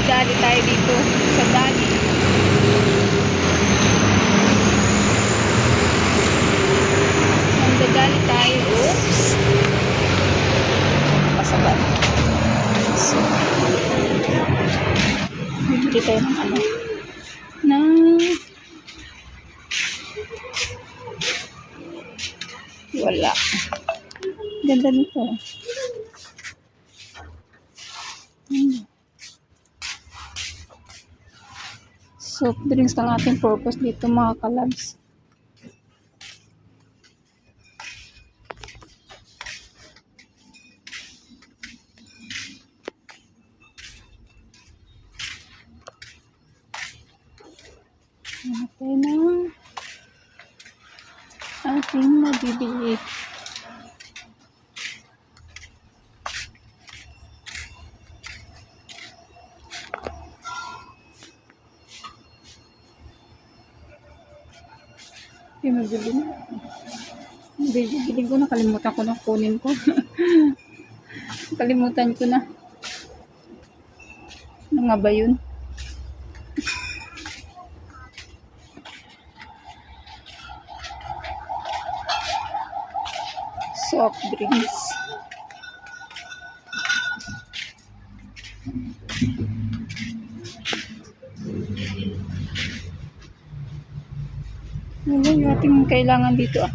Magdadali tayo dito sa dali. Magdadali tayo. Oops. Pasaban. So, bibili tayo ng ano. Wala. Ganda nito. Soft drinks ang ating purpose dito mga kalabs. Natin na ating mabibili. Yung mabibili na. Bibili ko na. Kalimutan ko na kunin ko. Kalimutan ko na. Ano nga ba yun? Soft drinks. Ano yung ating kailangan dito ah?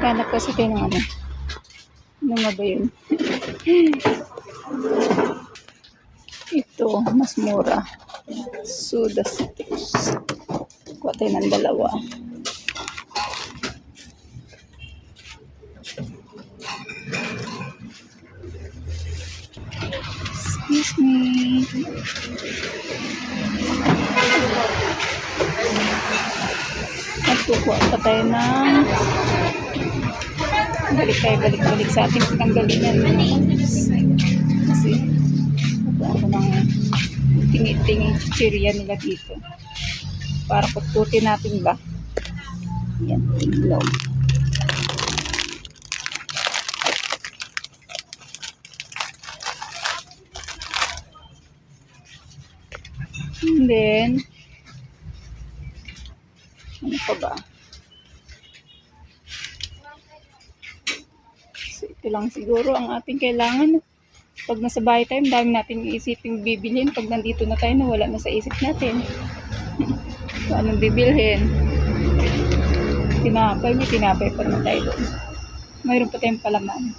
Hanap kasi tayo ng ano. Ano nga ba yun? Ito, mas mura. Soda sticks. Kuha tayo ng dalawa. Excuse me. Magkukuha pa tayo ng balik sa ating pinanggalingan. Kasi kukuha ko ng tingi-tingi chichirya nila dito. Para pututin natin ba? Yan, iglog. And then, ano pa ba? So, ito lang siguro ang ating kailangan. Pag nasa bahay tayo, dami natin iisiping bibilhin. Pag nandito na tayo, wala na sa isip natin. So, anong bibilhin? Tinapay, may tinapay pa naman tayo doon. Mayroon pa tayong palaman.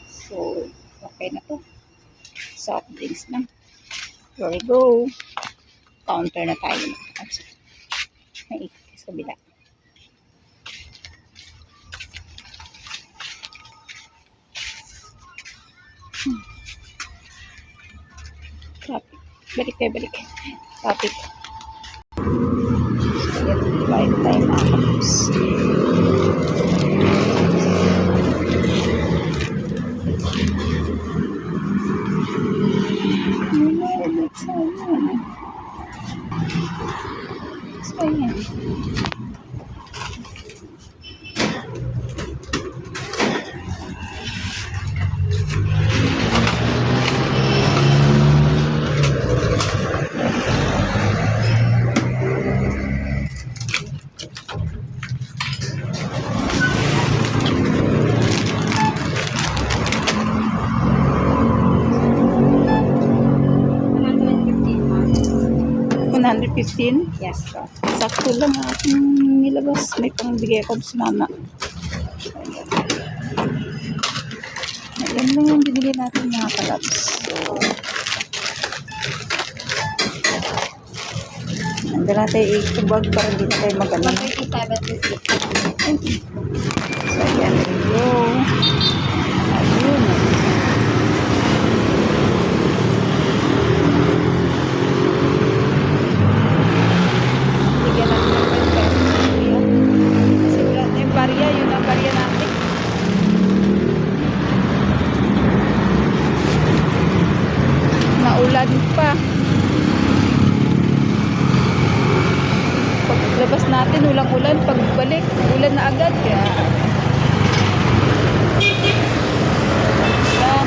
So, okay na to. Soft drinks lang. Here we go. Counter na tayo. May ikot sa kabila. Traffic. Balik. Traffic. Ayan, divide tayo mga kapos. Ayan. $115? Yes, sir. Sakto lang aking nilabas. May pangbigay ako sa mama. Ayan lang yung binili natin mga kalabs. So, nandun natin i-tubag para hindi na tayo magaling. So, ayan. Ayun. Naulan pa. Paglabas natin, ulang-ulan. Pagbalik, ulan na agad. Kaya, ulan.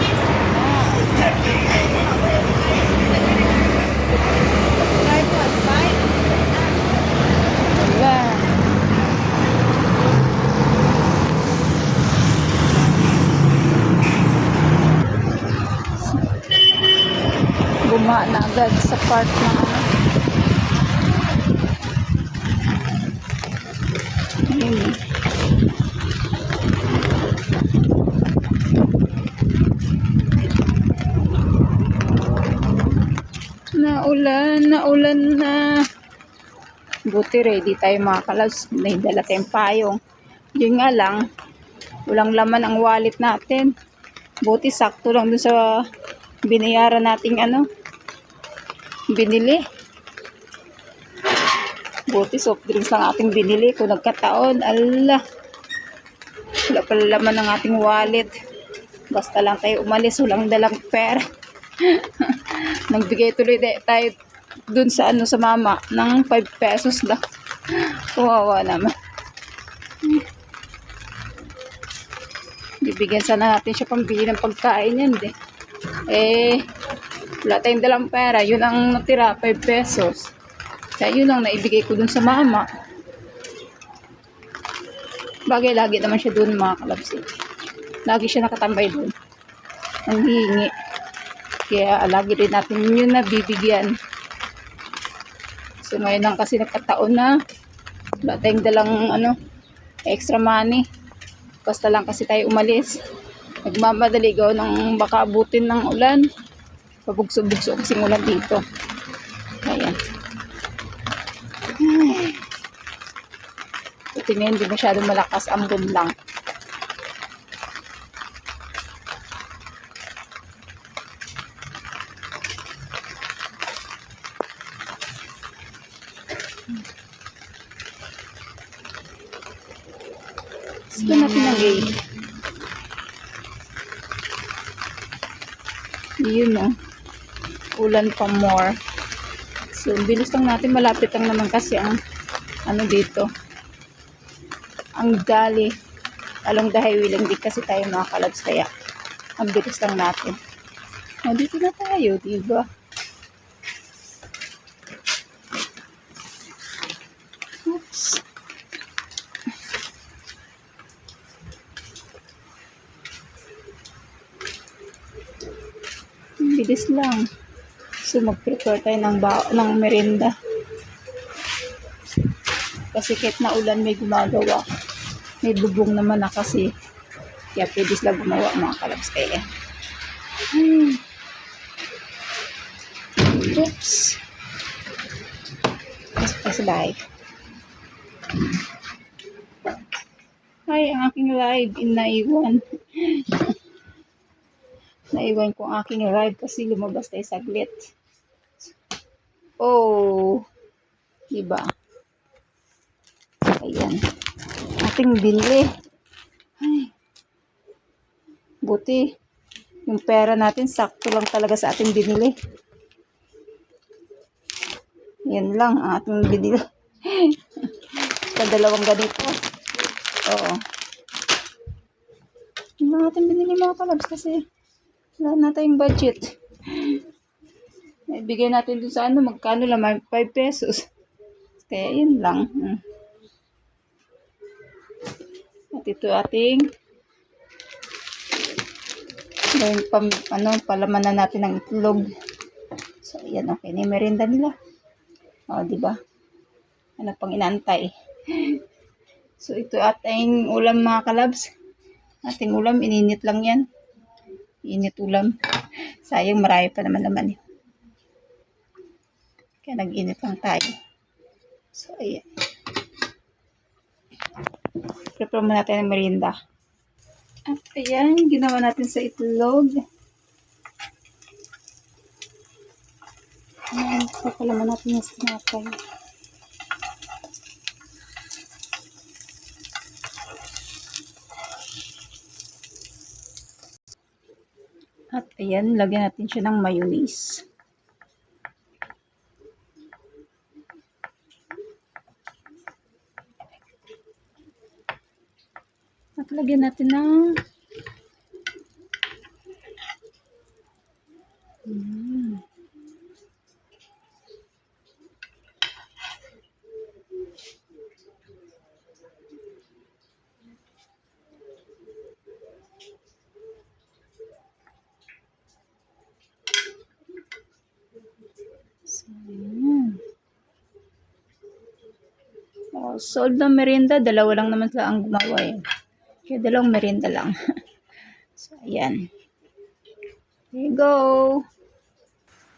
agad sa part ng ano. Ayun. Naulan na. Buti ready tayo mga kalabs. May dala tayong payong. Yun nga lang, walang laman ang wallet natin. Buti sakto lang dun sa binayaran nating ano, binili. Buti soft drinks lang ating binili. Kung nagkataon, ala, wala pala laman ng ating wallet. Basta lang tayo umalis, walang dalang pera. Nagbigay tuloy tayo dun sa ano, sa mama ng 5 pesos lang. Kawawa naman. Bibigyan sana natin siya pambili ng pagkain yan wala tayong dalang pera. Yun ang natira, 5 pesos. Kaya yun ang naibigay ko dun sa mama. Bagay, lagi naman siya dun mga kalabs. Lagi siya nakatambay dun. Ang hihingi. Kaya lagi rin natin yun na bibigyan. So ngayon lang kasi nagkataon na wala tayong dalang ano, extra money. Basta lang kasi tayo umalis. Nagmamadali gaw ng baka abutin ng ulan. Pabugso-bugso kasing ulan dito. Ayan. Ito ngayon, hindi masyadong malakas, ambon lang. Gusto natin ang gate. Yun o. Ulan pa more. So, bilis lang natin. Malapit lang naman kasi ang ano dito. Ang gali. Along the highway lang din kasi tayo mga kalabs. Kaya, ang bilis lang natin. O, dito na tayo, diba? Oops. Bilis lang. So, mag-prepare tayo ng merienda. Kasi kahit na ulan may gumagawa. May bubong naman na kasi. Kaya pwede sila gumawa mga kalabs kaya. Oops. Mas bye. Ay, ang aking ride naiwan. Naiwan ko ang aking ride kasi lumabas tayo saglit. Oh. Diba? Ayan. Ating binili. Ay. Buti. Yung pera natin sakto lang talaga sa ating binili. Yan lang ang ating binili. Sa dalawang ganito. Oo. Yung mga ating binili mga kalabs kasi wala na tayong budget. Ibigay natin dun sa ano, magkano lang, 5 pesos. Kaya yun lang. At ito ating palaman na natin ng itlog. So, yan, okay na yung merienda nila. O, diba? Ano pang inaantay? So, ito ating ulam mga kalabs. Ating ulam, ininit lang yan. Init ulam. Sayang, marami pa naman. Kaya nag-init lang tayo. So, ayan. Prepare mo natin ang merienda. At ayan, ginawa natin sa itlog. Ayan, papalaman natin yung sinapay. At ayan, lagyan natin siya ng mayonnaise. At lagyan natin ng household na merienda, dalawa lang naman sila ang gumawa eh. Kaya dalawang merienda lang. So, ayan. There you go.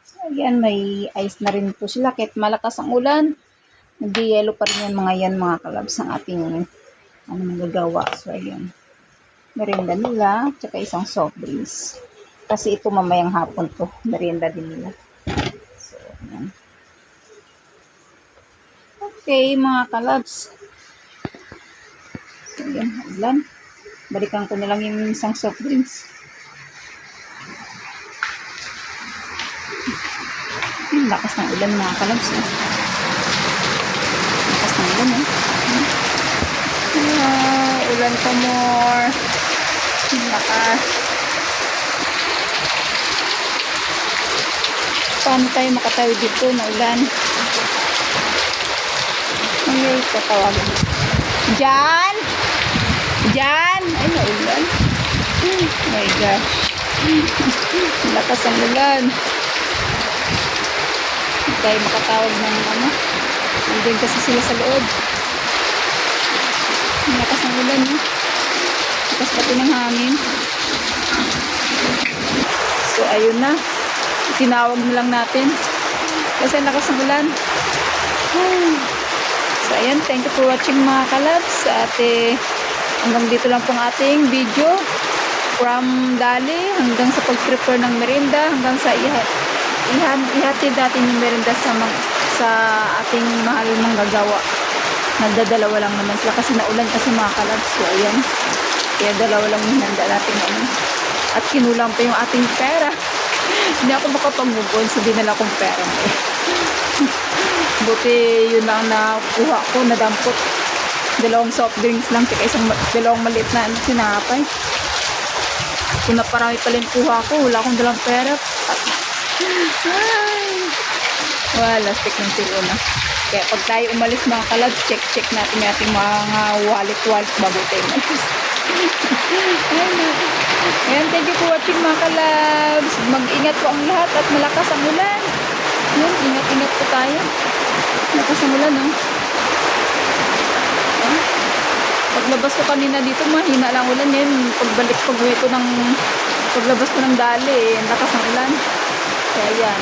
So, ayan, may ice na rin po sila. Kahit malakas ang ulan, nag-yellow pa rin yan mga kalabs ang ating magagawa. So, ayan. Merienda nila, tsaka isang soft drinks. Kasi ito mamayang hapon to. Merienda din nila. So, ayan. Okay, mga kalabs. So, ayan, ulan. Balikan ko na lang yung isang soft drinks. Lakas ng ulan mga kalabs. Lakas ng ulan eh. Ulan pa more. Lakas. Paano tayo makatawid dito na ulan? Okay, tatawagin. Jan! Jan! Ay, naulan. Oh my gosh. Lakas ang ulan. Hindi tayo makatawag ng ano. Nandun kasi sila sa loob. Lakas ng ulan, no? Lakas pati ng hangin. So, ayun na. Tinawag na lang natin. Kasi lakas ng ulan. So, ayan. Thank you for watching mga kalabs. At hanggang dito lang pong ating video. From Dali hanggang sa pag-prepare ng merienda hanggang sa ihatid natin yung merienda sa ating mahal manggagawa. Nagdadalawa lang naman sila kasi naulan kasi mga kalabs. So, ayan. Kaya dalawa lang yung handa natin ngayon. At kinulang pa yung ating pera. Hindi ako makapag-move on sa dinala kong pera. Buti yun lang nakuha ko, nadampot. Dalawang soft drinks lang, kaya dalawang maliit na sinapay. Kung naparami pala yung kuha ko, wala akong dalang pera. Ay. Wala, stick ng silo na. Kaya pag tayo umalis mga kalab, check natin yung ating mga wallet bago tayo umalis. Ayan, thank you for watching mga kalabs. Mag-ingat po ang lahat at malakas ang ulan. Ayan, ingat po tayo. Malakas ang ulan, no? Ayan. Paglabas ko kanina dito, mahina lang ulan yan. Paglabas ko ng Dali, lakas ng ulan. Kaya yan.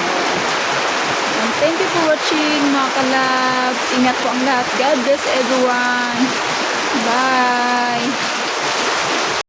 And thank you for watching mga kalabs. Ingat po ang lahat. God bless everyone. Bye.